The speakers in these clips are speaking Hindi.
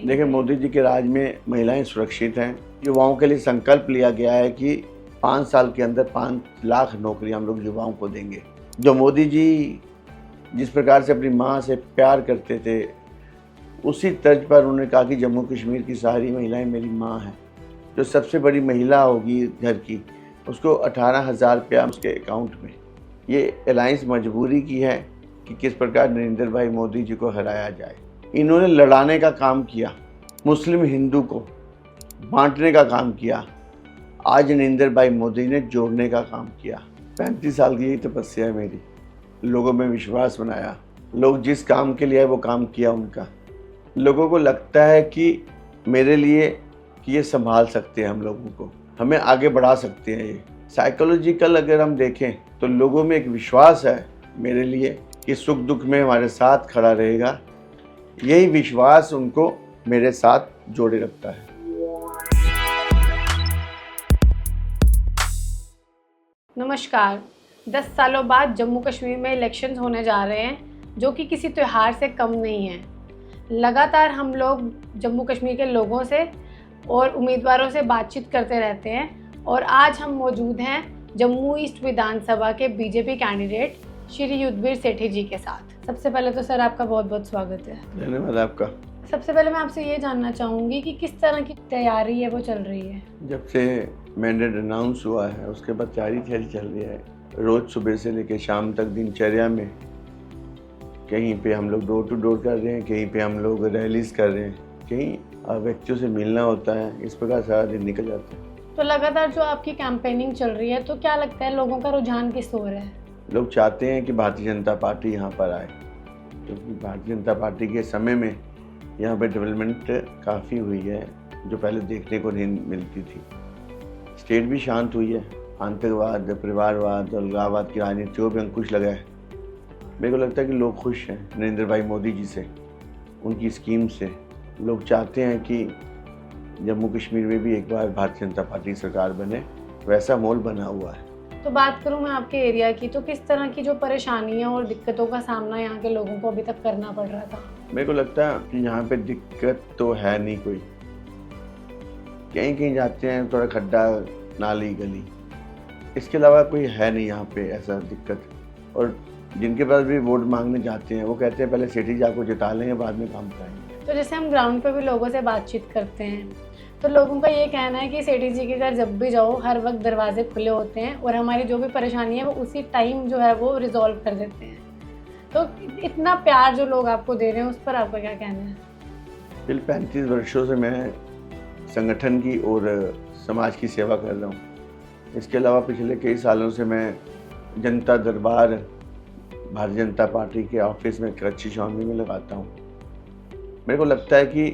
देखिए, मोदी जी के राज में महिलाएं सुरक्षित हैं। युवाओं के लिए संकल्प लिया गया है कि 5 साल के अंदर 5 लाख नौकरियां हम लोग युवाओं को देंगे। जो मोदी जी जिस प्रकार से अपनी माँ से प्यार करते थे, उसी तर्ज पर उन्होंने कहा कि जम्मू कश्मीर की सारी महिलाएं मेरी माँ हैं। जो सबसे बड़ी महिला होगी घर की, उसको 18,000 रुपया उसके अकाउंट में। ये अलायंस मजबूरी की है कि किस प्रकार नरेंद्र भाई मोदी जी को हराया जाए। इन्होंने लड़ाने का काम किया, मुस्लिम हिंदू को बांटने का काम किया। आज नरेंद्र भाई मोदी ने जोड़ने का काम किया। 35 साल की यही तपस्या है मेरी। लोगों में विश्वास बनाया, लोग जिस काम के लिए वो काम किया उनका। लोगों को लगता है कि मेरे लिए कि ये संभाल सकते हैं, हम लोगों को हमें आगे बढ़ा सकते हैं। ये साइकोलॉजिकल अगर हम देखें तो लोगों में एक विश्वास है मेरे लिए कि सुख दुख में हमारे साथ खड़ा रहेगा। यही विश्वास उनको मेरे साथ जोड़े रखता है। नमस्कार। 10 सालों बाद जम्मू कश्मीर में इलेक्शंस होने जा रहे हैं, जो कि किसी त्यौहार से कम नहीं है। लगातार हम लोग जम्मू कश्मीर के लोगों से और उम्मीदवारों से बातचीत करते रहते हैं और आज हम मौजूद हैं जम्मू ईस्ट विधानसभा के बीजेपी कैंडिडेट श्री युद्धवीर सेठी जी के साथ। सबसे पहले तो सर आपका बहुत बहुत स्वागत है। धन्यवाद आपका। सबसे पहले मैं आपसे ये जानना चाहूँगी कि किस तरह की तैयारी है वो चल रही है। जब से मैंडेट अनाउंस हुआ है उसके बाद तैयारी चल रही है। रोज़ सुबह से लेकर शाम तक दिनचर्या में कहीं पे हम लोग डोर टू डोर कर रहे हैं, कहीं पे हम लोग रैलीज कर रहे हैं, कहीं व्यक्तियों से मिलना होता है। इस प्रकार सारा दिन निकल जाता है। तो लगातार जो आपकी कैंपेनिंग चल रही है, तो क्या लगता है लोगों का रुझान किस ओर है? लोग चाहते हैं कि भारतीय जनता पार्टी यहाँ पर आए, क्योंकि भारतीय जनता पार्टी के समय में यहाँ पर डेवलपमेंट काफ़ी हुई है जो पहले देखने को नहीं मिलती थी। स्टेट भी शांत हुई है। आतंकवाद, परिवारवाद, अलगाववाद की राजनीतियों पर अंकुश लगा है। मेरे को लगता है कि लोग खुश हैं नरेंद्र भाई मोदी जी से, उनकी स्कीम से। लोग चाहते हैं कि जम्मू कश्मीर में भी एक बार भारतीय जनता पार्टी सरकार बने, वैसा माहौल बना हुआ है। तो बात करूं मैं आपके एरिया की, तो किस तरह की जो परेशानियां और दिक्कतों का सामना यहाँ के लोगों को अभी तक करना पड़ रहा था? मेरे को लगता है कि यहाँ पे दिक्कत तो है नहीं कोई। कहीं कहीं जाते हैं थोड़ा खड्डा, नाली, गली, इसके अलावा कोई है नहीं यहाँ पे ऐसा दिक्कत। और जिनके पास भी वोट मांगने जाते हैं वो कहते हैं पहले सेठी जी आपको जिता लेंगे, बाद में काम कराएंगे। तो जैसे हम ग्राउंड पे भी लोगों से बातचीत करते हैं तो लोगों का ये कहना है कि सेठी जी के घर जब भी जाओ हर वक्त दरवाजे खुले होते हैं और हमारी जो भी परेशानी है वो उसी टाइम जो है वो रिजॉल्व कर देते हैं। तो इतना प्यार जो लोग आपको दे रहे हैं उस पर आपका क्या कहना है? पिछले 35 वर्षों से मैं संगठन की और समाज की सेवा कर रहा हूँ। इसके अलावा पिछले कई सालों से मैं जनता दरबार भारतीय जनता पार्टी के ऑफिस में कराची शामी में लगाता हूँ। मेरे को लगता है कि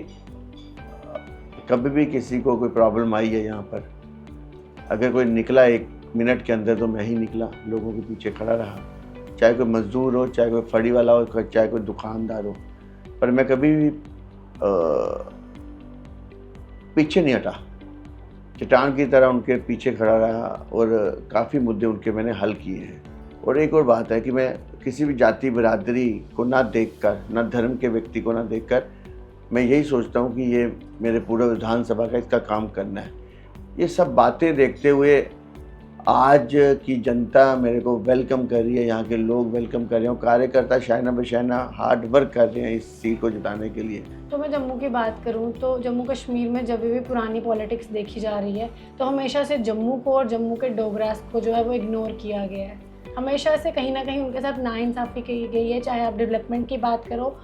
कभी भी किसी को कोई प्रॉब्लम आई है यहाँ पर, अगर कोई निकला 1 मिनट के अंदर तो मैं ही निकला, लोगों के पीछे खड़ा रहा। चाहे कोई मजदूर हो, चाहे कोई फड़ी वाला हो, चाहे कोई दुकानदार हो, पर मैं कभी भी पीछे नहीं हटा। चट्टान की तरह उनके पीछे खड़ा रहा और काफ़ी मुद्दे उनके मैंने हल किए हैं। और एक और बात है कि मैं किसी भी जाति बिरादरी को ना देखकर, ना धर्म के व्यक्ति को ना देखकर, मैं यही सोचता हूँ कि ये मेरे पूरे विधानसभा का इसका काम करना है। ये सब बातें देखते हुए आज की जनता मेरे को वेलकम कर रही है, यहाँ के लोग वेलकम कर रहे हैं, कार्यकर्ता शायना बशायना हार्ड वर्क कर रहे हैं इस सीट को जिताने के लिए। तो मैं जम्मू की बात करूँ तो जम्मू कश्मीर में जब भी पुरानी पॉलिटिक्स देखी जा रही है तो हमेशा से जम्मू को और जम्मू के डोगरास को जो है वो इग्नोर किया गया है। हमेशा से कहीं ना कहीं उनके साथ नाइंसाफ़ी की गई है, चाहे आप डेवलपमेंट की बात करो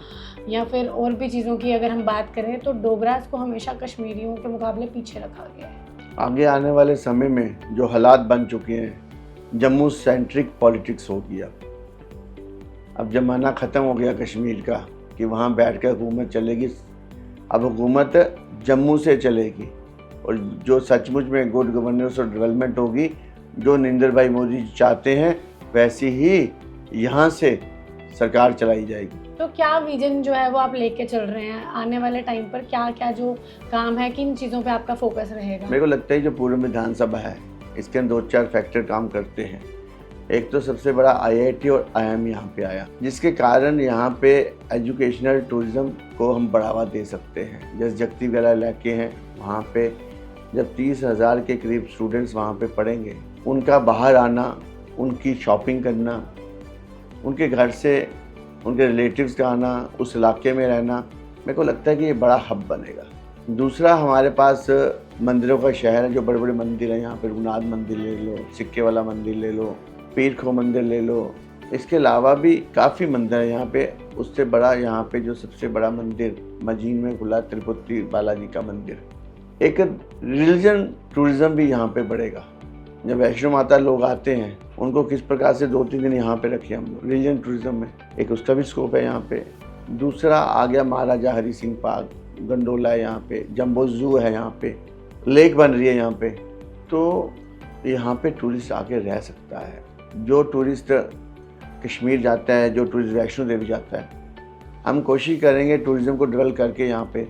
या फिर और भी चीज़ों की अगर हम बात करें तो डोगरास को हमेशा कश्मीरियों के मुकाबले पीछे रखा गया है। आगे आने वाले समय में जो हालात बन चुके हैं, जम्मू सेंट्रिक पॉलिटिक्स होगी। अब ज़माना ख़त्म हो गया कश्मीर का कि वहाँ बैठ कर हुकूमत चलेगी। अब हुकूमत जम्मू से चलेगी और जो सचमुच में गुड गवर्नेंस और डेवलपमेंट होगी, जो नरेंद्र भाई मोदी चाहते हैं, वैसी ही यहाँ से सरकार चलाई जाएगी। तो क्या विजन जो है वो आप लेके चल रहे हैं आने वाले टाइम पर? क्या क्या जो काम है, किन चीज़ों पे आपका फोकस रहेगा? मेरे को लगता है जो पूर्व विधानसभा है इसके अंदर 2-4 फैक्टर काम करते हैं। एक तो सबसे बड़ा IIT और IIM यहाँ पे आया, जिसके कारण यहाँ पे एजुकेशनल टूरिज़्म को हम बढ़ावा दे सकते हैं। जैसे जगती वगैरह इलाके हैं, वहाँ पे जब 30,000 के करीब स्टूडेंट्स वहाँ पे पढ़ेंगे, उनका बाहर आना, उनकी शॉपिंग करना, उनके घर से उनके रिलेटिव्स का आना, उस इलाके में रहना, मेरे को लगता है कि ये बड़ा हब बनेगा। दूसरा, हमारे पास मंदिरों का शहर है, जो बड़े बड़े मंदिर हैं यहाँ पे, रघुनाथ मंदिर ले लो, सिक्के वाला मंदिर ले लो, पीर खो मंदिर ले लो, इसके अलावा भी काफ़ी मंदिर है यहाँ पे। उससे बड़ा यहाँ पे जो सबसे बड़ा मंदिर मजीन में खुला, तिरुपति बालाजी का मंदिर। एक रिलीजन टूरिज़्म भी यहाँ पे बढ़ेगा। जब वैष्णो माता लोग आते हैं, उनको किस प्रकार से 2-3 दिन यहाँ पे रखे हम लोग रिलीजन टूरिज़्म में, एक उसका भी स्कोप है यहाँ पे। दूसरा आ गया महाराजा हरि सिंह पार्क, गंडोला है यहाँ पे, जम्बो ज़ू है यहाँ पे, लेक बन रही है यहाँ पे, तो यहाँ पे टूरिस्ट आके रह सकता है। जो टूरिस्ट कश्मीर जाता है, जो टूरिस्ट वैष्णो देवी जाता है, हम कोशिश करेंगे टूरिज़्म को डेवलप करके यहाँ पे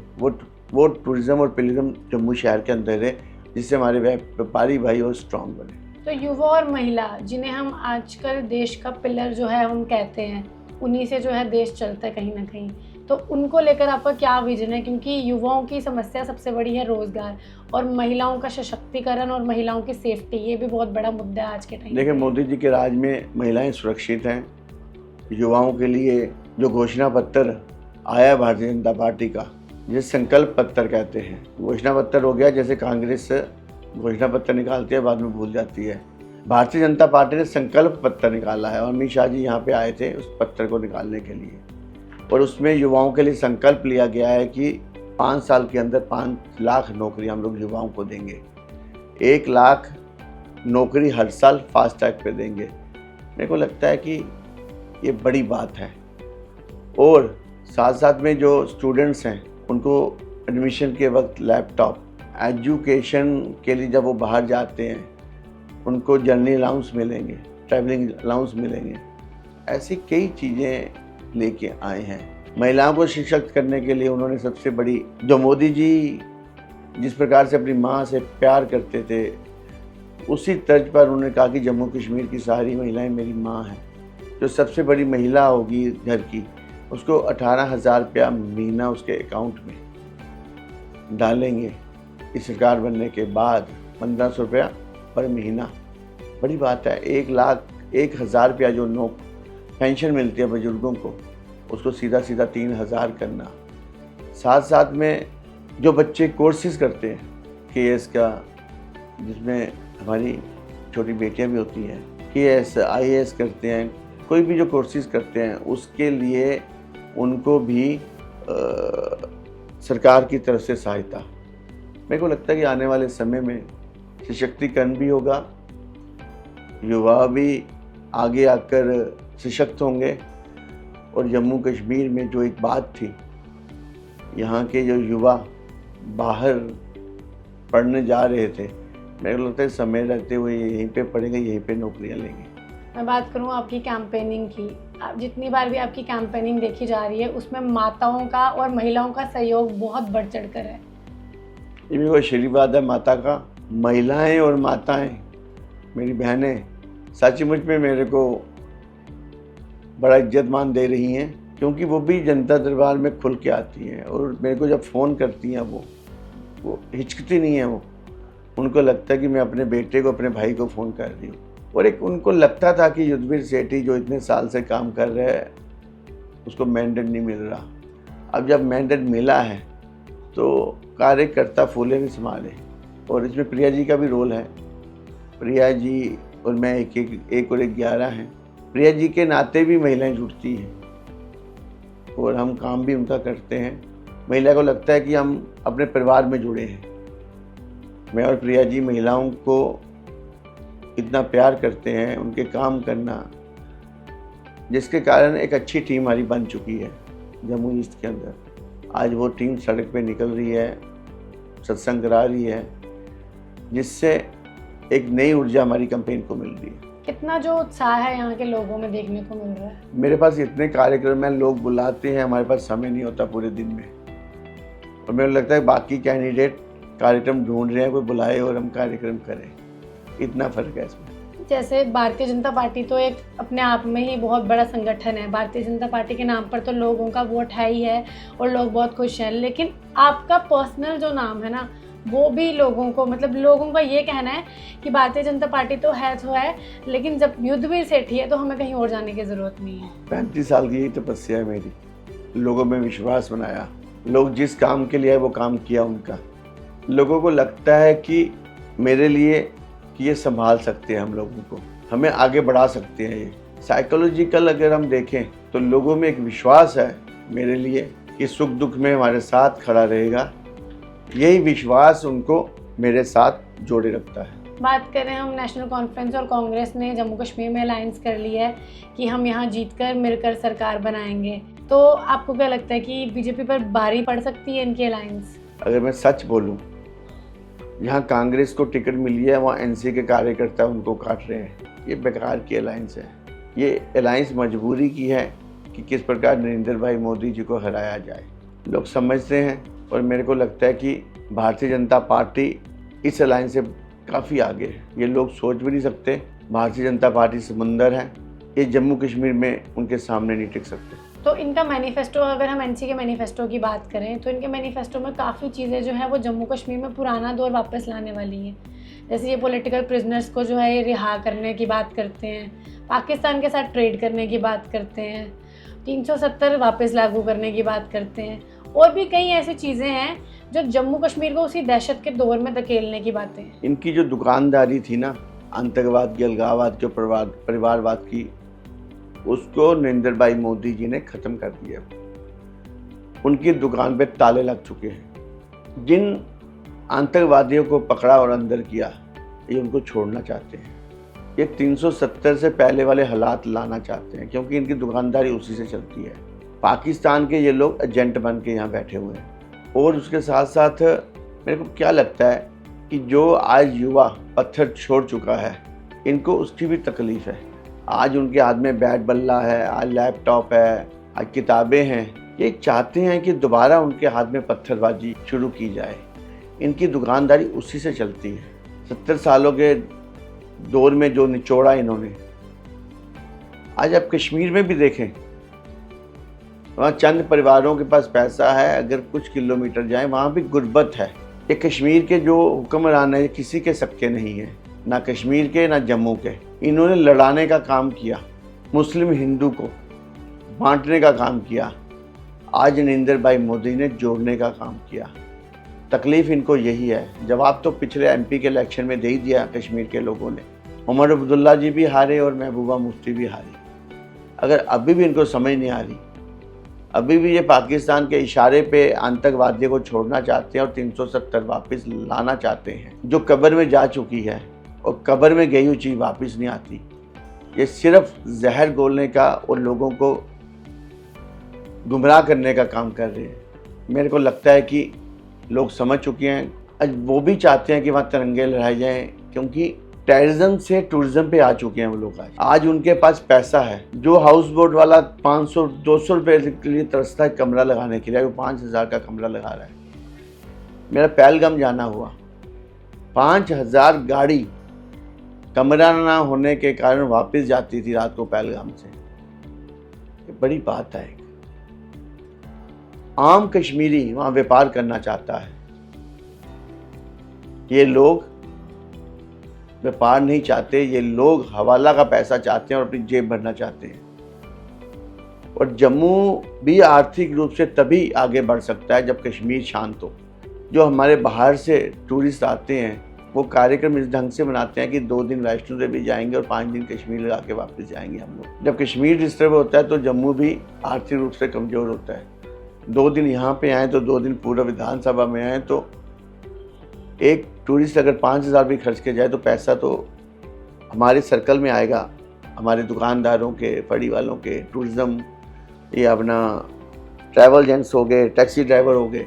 वो टूरिज़्म और पिलग्रिम जम्मू शहर के अंदर है, जिससे हमारे व्यापारी भाई और स्ट्रॉन्ग बने। तो युवा और महिला, जिन्हें हम आजकल देश का पिलर जो है हम कहते हैं, उन्हीं से जो है देश चलता है कहीं ना कहीं, तो उनको लेकर आपका क्या विजन है? क्योंकि युवाओं की समस्या सबसे बड़ी है रोजगार, और महिलाओं का सशक्तिकरण और महिलाओं की सेफ्टी, ये भी बहुत बड़ा मुद्दा है आज के टाइम। देखिए, मोदी जी के राज में महिलाएं सुरक्षित हैं। युवाओं के लिए जो घोषणा पत्र आया भारतीय जनता पार्टी का, जिसे संकल्प पत्र कहते हैं, घोषणा पत्र हो गया। जैसे कांग्रेस घोषणा पत्र निकालती है, बाद में भूल जाती है। भारतीय जनता पार्टी ने संकल्प पत्र निकाला है और अमित शाह जी यहाँ पे आए थे उस पत्र को निकालने के लिए, और उसमें युवाओं के लिए संकल्प लिया गया है कि 5 साल के अंदर 5 लाख नौकरी हम लोग युवाओं को देंगे। 1 लाख नौकरी हर साल फास्ट ट्रैक पे देंगे। मेरे को लगता है कि ये बड़ी बात है। और साथ साथ में जो स्टूडेंट्स हैं, उनको एडमिशन के वक्त लैपटॉप, एजुकेशन के लिए जब वो बाहर जाते हैं, उनको जर्नी अलाउंस मिलेंगे, ट्रैवलिंग अलाउंस मिलेंगे। ऐसी कई चीज़ें लेके आए हैं। महिलाओं को सशक्त करने के लिए उन्होंने सबसे बड़ी, जो मोदी जी जिस प्रकार से अपनी माँ से प्यार करते थे, उसी तर्ज पर उन्होंने कहा कि जम्मू कश्मीर की सारी महिलाएं मेरी माँ हैं। जो सबसे बड़ी महिला होगी घर की, उसको 18,000 रुपया महीना उसके अकाउंट में डालेंगे। इस सरकार बनने के बाद 1,500 रुपया पर महीना, बड़ी बात है। 1,01,000 रुपया जो पेंशन मिलती है बुजुर्गों को, उसको सीधा 3,000 करना। साथ साथ में जो बच्चे कोर्सेज करते हैं KS का, जिसमें हमारी छोटी बेटियां भी होती हैं, KS IAS करते हैं, कोई भी जो कोर्सेज करते हैं, उसके लिए उनको भी सरकार की तरफ से सहायता। मेरे को लगता है कि आने वाले समय में सशक्तिकरण भी होगा, युवा भी आगे आकर सशक्त होंगे। और जम्मू कश्मीर में जो एक बात थी, यहाँ के जो युवा बाहर पढ़ने जा रहे थे, मेरे को लगता है समय रहते हुए यहीं पे पढ़ेंगे, यहीं पे नौकरियाँ लेंगे। मैं बात करूँ आपकी कैंपेनिंग की, जितनी बार भी आपकी कैंपेनिंग देखी जा रही है, उसमें माताओं का और महिलाओं का सहयोग बहुत बढ़ चढ़ कर है। ये भी कोई आशीर्वाद है माता का। महिलाएं और माताएं, मेरी बहनें, सचमुच में मेरे को बड़ा इज्जत मान दे रही हैं, क्योंकि वो भी जनता दरबार में खुल के आती हैं। और मेरे को जब फ़ोन करती हैं, वो हिचकती नहीं है। वो उनको लगता है कि मैं अपने बेटे को, अपने भाई को फ़ोन कर रही हूँ। और एक उनको लगता था कि युद्धवीर सेठी जो इतने साल से काम कर रहे हैं, उसको मैंडेट नहीं मिल रहा। अब जब मैंडेट मिला है तो कार्यकर्ता फूले नहीं संभाले। और इसमें प्रिया जी का भी रोल है। प्रिया जी और मैं एक और 11 हैं। प्रिया जी के नाते भी महिलाएं जुटती हैं और हम काम भी उनका करते हैं। महिला को लगता है कि हम अपने परिवार में जुड़े हैं। मैं और प्रिया जी महिलाओं को इतना प्यार करते हैं, उनके काम करना, जिसके कारण एक अच्छी टीम हमारी बन चुकी है जम्मू ईस्ट के अंदर। आज वो टीम सड़क पे निकल रही है, सत्संग करा रही है, जिससे एक नई ऊर्जा हमारी कैंपेन को मिल रही है। कितना जो उत्साह है यहाँ के लोगों में देखने को मिल रहा है। मेरे पास इतने कार्यक्रम हैं, लोग बुलाते हैं, हमारे पास समय नहीं होता पूरे दिन में। और मेरे को लगता है बाकी कैंडिडेट कार्यक्रम ढूंढ रहे हैं, कोई बुलाए और हम कार्यक्रम करें, इतना फ़र्क है इसमें। जैसे भारतीय जनता पार्टी तो एक अपने आप में ही बहुत बड़ा संगठन है। भारतीय जनता पार्टी के नाम पर तो लोगों का वोट है ही है और लोग बहुत खुश हैं, लेकिन आपका पर्सनल जो नाम है ना, वो भी लोगों को, मतलब लोगों का ये कहना है कि भारतीय जनता पार्टी तो है, लेकिन जब युद्धवीर सेठी है तो हमें कहीं और जाने की ज़रूरत नहीं है। 35 साल की यही तपस्या है मेरी, लोगों में विश्वास बनाया, लोग जिस काम के लिए वो काम किया उनका। लोगों को लगता है कि मेरे लिए कि ये संभाल सकते हैं हम लोगों को, हमें आगे बढ़ा सकते हैं। ये साइकोलॉजिकल अगर हम देखें तो लोगों में एक विश्वास है मेरे लिए कि सुख दुख में हमारे साथ खड़ा रहेगा। यही विश्वास उनको मेरे साथ जोड़े रखता है। बात करें हम नेशनल कॉन्फ्रेंस और कांग्रेस ने जम्मू कश्मीर में अलायंस कर ली है कि हम यहाँ जीतकर मिलकर सरकार बनाएंगे, तो आपको क्या लगता है कि बीजेपी पर भारी पड़ सकती है इनकी अलायंस? अगर मैं सच बोलूं, जहाँ कांग्रेस को टिकट मिली है वहाँ एनसी के कार्यकर्ता उनको काट रहे हैं। ये बेकार की अलायंस है। ये अलायंस मजबूरी की है कि किस प्रकार नरेंद्र भाई मोदी जी को हराया जाए। लोग समझते हैं और मेरे को लगता है कि भारतीय जनता पार्टी इस अलायंस से काफ़ी आगे है। ये लोग सोच भी नहीं सकते। भारतीय जनता पार्टी समंदर है, ये जम्मू कश्मीर में उनके सामने नहीं टिक सकते। तो इनका मैनिफेस्टो, अगर हम एनसी के मैनिफेस्टो की बात करें तो इनके मैनिफेस्टो में काफ़ी चीज़ें जो है वो जम्मू कश्मीर में पुराना दौर वापस लाने वाली हैं। जैसे ये पॉलिटिकल प्रिजनर्स को जो है ये रिहा करने की बात करते हैं, पाकिस्तान के साथ ट्रेड करने की बात करते हैं, 370 वापस लागू करने की बात करते हैं, और भी कई ऐसी चीज़ें हैं जो जम्मू कश्मीर को उसी दहशत के दौर में धकेलने की बातें हैं। इनकी जो दुकानदारी थी ना, आतंकवाद की, अलगाववाद के, परिवारवाद की, उसको नरेंद्र भाई मोदी जी ने ख़त्म कर दिया। उनकी दुकान पे ताले लग चुके हैं। जिन आतंकवादियों को पकड़ा और अंदर किया, ये उनको छोड़ना चाहते हैं। ये 370 से पहले वाले हालात लाना चाहते हैं, क्योंकि इनकी दुकानदारी उसी से चलती है। पाकिस्तान के ये लोग एजेंट बन के यहाँ बैठे हुए हैं। और उसके साथ साथ मेरे को क्या लगता है कि जो आज युवा पत्थर छोड़ चुका है, इनको उसकी भी तकलीफ़ है। आज उनके हाथ में बैट बल्ला है, आज लैपटॉप है, आज किताबें हैं। ये चाहते हैं कि दोबारा उनके हाथ में पत्थरबाजी शुरू की जाए। इनकी दुकानदारी उसी से चलती है। 70 सालों के दौर में जो निचोड़ा इन्होंने, आज आप कश्मीर में भी देखें, वहाँ चंद परिवारों के पास पैसा है, अगर कुछ किलोमीटर जाएं वहाँ भी गुर्बत है। ये कश्मीर के जो हुक्मरान है किसी के सबके नहीं है, ना कश्मीर के ना जम्मू के। इन्होंने लड़ाने का काम किया, मुस्लिम हिंदू को बांटने का काम किया। आज नरेंद्र भाई मोदी ने जोड़ने का काम किया। तकलीफ़ इनको यही है। जवाब तो पिछले एमपी के इलेक्शन में दे ही दिया कश्मीर के लोगों ने। उमर अब्दुल्ला जी भी हारे और महबूबा मुफ्ती भी हारी। अगर अभी भी इनको समझ नहीं आ रही, अभी भी ये पाकिस्तान के इशारे पे आतंकवादियों को छोड़ना चाहते हैं और 370 वापस लाना चाहते हैं, जो कब्र में जा चुकी है और कब्र में गई हुई चीज़ वापस नहीं आती। ये सिर्फ जहर घोलने का और लोगों को गुमराह करने का काम कर रहे हैं। मेरे को लगता है कि लोग समझ चुके हैं। आज वो भी चाहते हैं कि वहाँ तिरंगे लहराए जाएं, क्योंकि टेररिज्म से टूरिज्म पे आ चुके हैं वो लोग। आज उनके पास पैसा है। जो हाउस बोट वाला 500-200 रुपये के लिए तरसता है कमरा लगाने के लिए, वो 5000 का कमरा लगा रहा है। मेरा पहलगाम जाना हुआ, 5000 गाड़ी कमरा ना होने के कारण वापस जाती थी रात को पहलगाम से। ये बड़ी बात है। आम कश्मीरी वहाँ व्यापार करना चाहता है। ये लोग व्यापार नहीं चाहते, ये लोग हवाला का पैसा चाहते हैं और अपनी जेब भरना चाहते हैं। और जम्मू भी आर्थिक रूप से तभी आगे बढ़ सकता है जब कश्मीर शांत हो। जो हमारे बाहर से टूरिस्ट आते हैं वो कार्यक्रम इस ढंग से बनाते हैं कि 2 दिन वैष्णो देवी जाएंगे और 5 दिन कश्मीर लगा के वापस जाएंगे हम लोग। जब कश्मीर डिस्टर्ब होता है तो जम्मू भी आर्थिक रूप से कमज़ोर होता है। 2 दिन यहाँ पे आएँ तो 2 दिन पूरा विधानसभा में आएँ, तो एक टूरिस्ट अगर 5000 भी खर्च के जाए तो पैसा तो हमारे सर्कल में आएगा, हमारे दुकानदारों के, फड़ी वालों के, टूरिज़्म, ये अपना ट्रैवल एजेंट्स हो गए, टैक्सी ड्राइवर हो गए।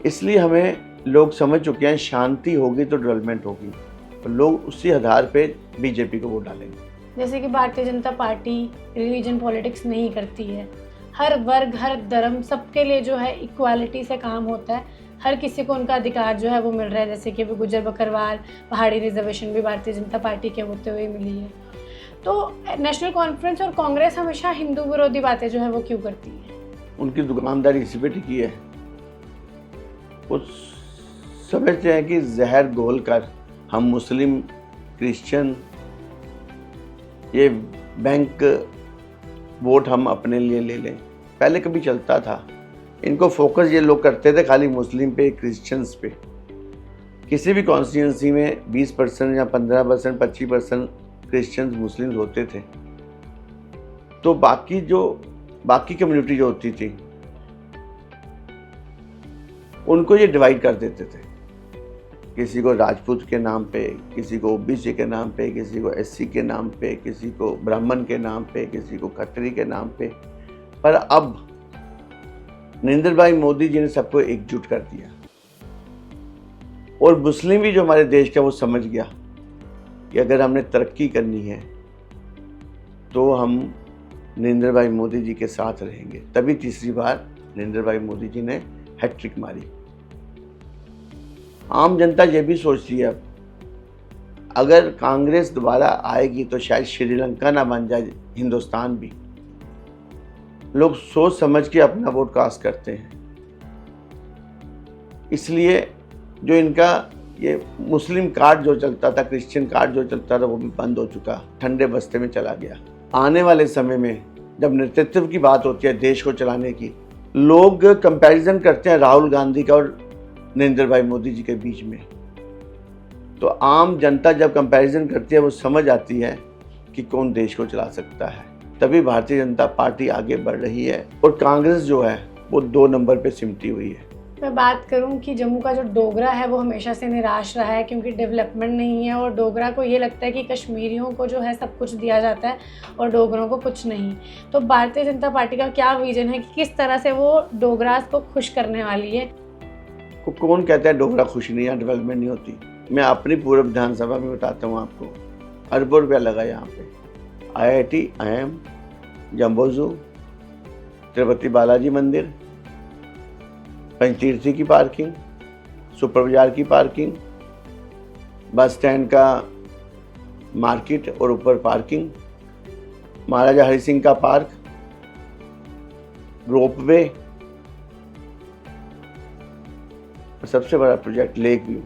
इसलिए हमें लोग समझ चुके हैं शांति होगी तो डेवलपमेंट होगी, और लोग उसी आधार पे बीजेपी को वोट डालेंगे। जैसे कि Bharatiya Janata party religion politics नहीं करती है, हर वर्ग, हर धर्म, सबके लिए जो है इक्वालिटी से काम होता है। हर किसी को उनका अधिकार जो है वो मिल रहा है। जैसे कि अभी गुज्जर बकरवाल, पहाड़ी रिजर्वेशन भी भारतीय जनता पार्टी के होते हुए मिली है। तो नेशनल कॉन्फ्रेंस और कांग्रेस हमेशा हिंदू विरोधी बातें जो है वो क्यों करती है? उनकी दुकानदारी इसी पे टिकी है। वो समझते हैं कि जहर घोल कर हम मुस्लिम, क्रिश्चियन, ये बैंक वोट हम अपने लिए ले लें। पहले कभी चलता था। इनको फोकस ये लोग करते थे खाली मुस्लिम पे, क्रिश्चियंस पे। किसी भी कॉन्स्टिट्यूंसी में 20% या 15%, 25% क्रिश्चियंस, मुस्लिम्स होते थे, तो बाकी कम्युनिटी जो होती थी उनको ये डिवाइड कर देते थे। किसी को राजपूत के नाम पे, किसी को ओबीसी के नाम पे, किसी को एससी के नाम पे, किसी को ब्राह्मण के नाम पे, किसी को खत्री के नाम पे। पर अब नरेंद्र भाई मोदी जी ने सबको एकजुट कर दिया और मुस्लिम भी जो हमारे देश का वो समझ गया कि अगर हमने तरक्की करनी है तो हम नरेंद्र भाई मोदी जी के साथ रहेंगे। तभी तीसरी बार नरेंद्र भाई मोदी जी ने हैट्रिक मारी। आम जनता ये भी सोचती है अब अगर कांग्रेस दोबारा आएगी तो शायद श्रीलंका ना बन जाए हिंदुस्तान भी। लोग सोच समझ के अपना वोट कास्ट करते हैं। इसलिए जो इनका ये मुस्लिम कार्ड जो चलता था, क्रिश्चियन कार्ड जो चलता था, वो भी बंद हो चुका, ठंडे बस्ते में चला गया। आने वाले समय में जब नेतृत्व की बात होती है देश को चलाने की, लोग कंपैरिजन करते हैं राहुल गांधी का और नरेंद्र भाई मोदी जी के बीच में। तो आम जनता जब कंपैरिजन करती है वो समझ आती है कि कौन देश को चला सकता है। तभी भारतीय जनता पार्टी आगे बढ़ रही है और कांग्रेस जो है वो 2 नंबर पे सिमटी हुई है। मैं बात करूं कि जम्मू का जो डोगरा है वो हमेशा से निराश रहा है क्योंकि डेवलपमेंट नहीं है और डोगरा को ये लगता है कि कश्मीरियों को जो है सब कुछ दिया जाता है और डोगरों को कुछ नहीं। तो भारतीय जनता पार्टी का क्या विजन है कि किस तरह से वो डोगरास को खुश करने वाली है? कौन कहता है डोगरा खुश नहीं है, डेवलपमेंट नहीं होती? मैं अपनी पूर्व विधानसभा में बताता हूँ आपको। अरबों रुपया लगा यहाँ पे। IIT, IIM, जम्बोजू, तिरुपति बालाजी मंदिर, पंचतीर्थी की पार्किंग, सुपर बाजार की पार्किंग, बस स्टैंड का मार्केट और ऊपर पार्किंग, महाराजा हरि सिंह का पार्क, रोपवे, सबसे बड़ा प्रोजेक्ट लेक व्यू,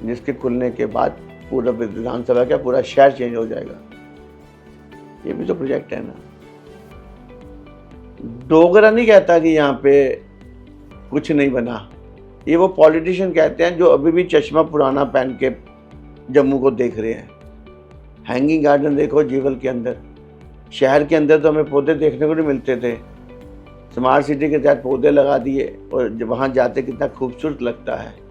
जिसके खुलने के बाद पूरा विधानसभा का पूरा शहर चेंज हो जाएगा। ये भी तो प्रोजेक्ट है ना। डोगरा नहीं कहता कि यहाँ पे कुछ नहीं बना। ये वो पॉलिटिशियन कहते हैं जो अभी भी चश्मा पुराना पहन के जम्मू को देख रहे हैं। हैंगिंग गार्डन देखो जीवल के अंदर। शहर के अंदर तो हमें पौधे देखने को नहीं मिलते थे। स्मार्ट सिटी के तहत पौधे लगा दिए और वहाँ जाते कितना खूबसूरत लगता है।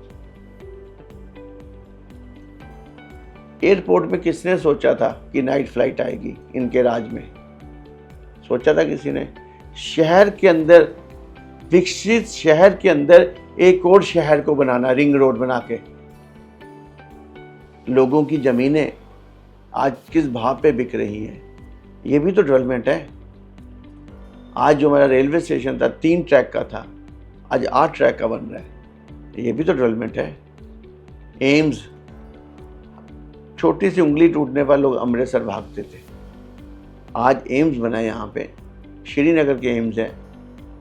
एयरपोर्ट में किसने सोचा था कि नाइट फ्लाइट आएगी इनके राज में? सोचा था किसी ने? शहर के अंदर, विकसित शहर के अंदर एक और शहर को बनाना, रिंग रोड बना के। लोगों की जमीनें आज किस भाव पे बिक रही हैं, ये भी तो डेवलपमेंट है। आज जो हमारा रेलवे स्टेशन था 3 ट्रैक का था, आज 8 ट्रैक का बन रहा है, ये भी तो डेवलपमेंट है। एम्स, छोटी सी उंगली टूटने पर लोग अमृतसर भागते थे, आज एम्स बना है यहाँ पे। श्रीनगर के एम्स है।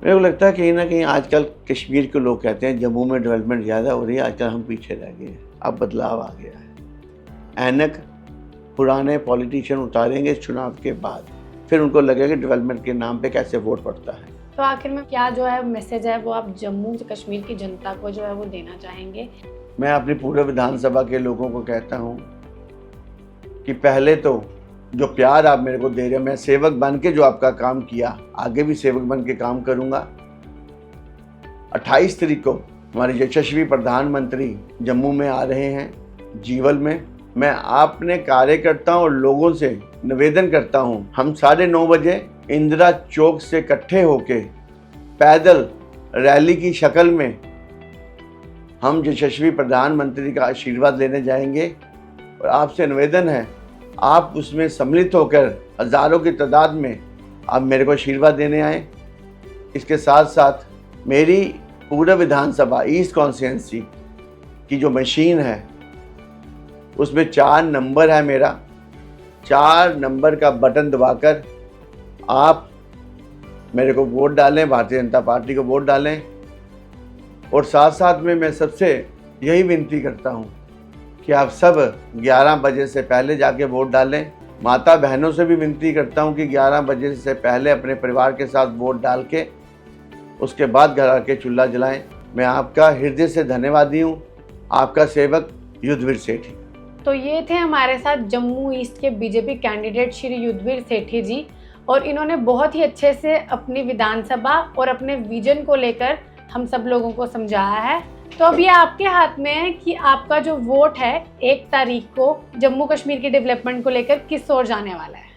मेरे को लगता है कहीं ना कहीं आजकल कश्मीर के लोग कहते हैं जम्मू में डेवलपमेंट ज़्यादा हो रही है, आजकल हम पीछे रह गए हैं। अब बदलाव आ गया है। ऐनक पुराने पॉलिटिशियन उतारेंगे चुनाव के बाद, फिर उनको लगेगा डेवलपमेंट के नाम पे कैसे वोट पड़ता है। तो आखिर में क्या जो है मैसेज है वो आप जम्मू कश्मीर की जनता को जो है वो देना चाहेंगे? मैं अपनी पूर्व विधानसभा के लोगों को कहता हूँ कि पहले तो जो प्यार आप मेरे को दे रहे हो, मैं सेवक बन के जो आपका काम किया, आगे भी सेवक बन के काम करूँगा। 28 तारीख को हमारे यशस्वी प्रधानमंत्री जम्मू में आ रहे हैं, जीवल में। मैं अपने कार्यकर्ताओं और लोगों से निवेदन करता हूं, हम 9:30 बजे इंदिरा चौक से इकट्ठे होके पैदल रैली की शक्ल में हम यशस्वी प्रधानमंत्री का आशीर्वाद लेने जाएंगे। और आपसे निवेदन है, आप उसमें सम्मिलित होकर हज़ारों की तादाद में आप मेरे को आशीर्वाद देने आए। इसके साथ साथ मेरी पूरा विधानसभा ईस्ट कॉन्स्टिट्यूंसी की जो मशीन है उसमें 4 नंबर है मेरा। 4 नंबर का बटन दबाकर आप मेरे को वोट डालें, भारतीय जनता पार्टी को वोट डालें। और साथ साथ में मैं सबसे यही विनती करता हूं कि आप सब 11 बजे से पहले जाके वोट डालें। माता बहनों से भी विनती करता हूं कि 11 बजे से पहले अपने परिवार के साथ वोट डाल के उसके बाद घर आके चूल्हा जलाएं। मैं आपका हृदय से धन्यवादी हूं, आपका सेवक युद्धवीर सेठी। तो ये थे हमारे साथ जम्मू ईस्ट के बीजेपी कैंडिडेट श्री युद्धवीर सेठी जी, और इन्होंने बहुत ही अच्छे से अपनी विधानसभा और अपने विजन को लेकर हम सब लोगों को समझाया है। तो अब ये आपके हाथ में है कि आपका जो वोट है 1 तारीख को जम्मू कश्मीर के डेवलपमेंट को लेकर किस ओर जाने वाला है।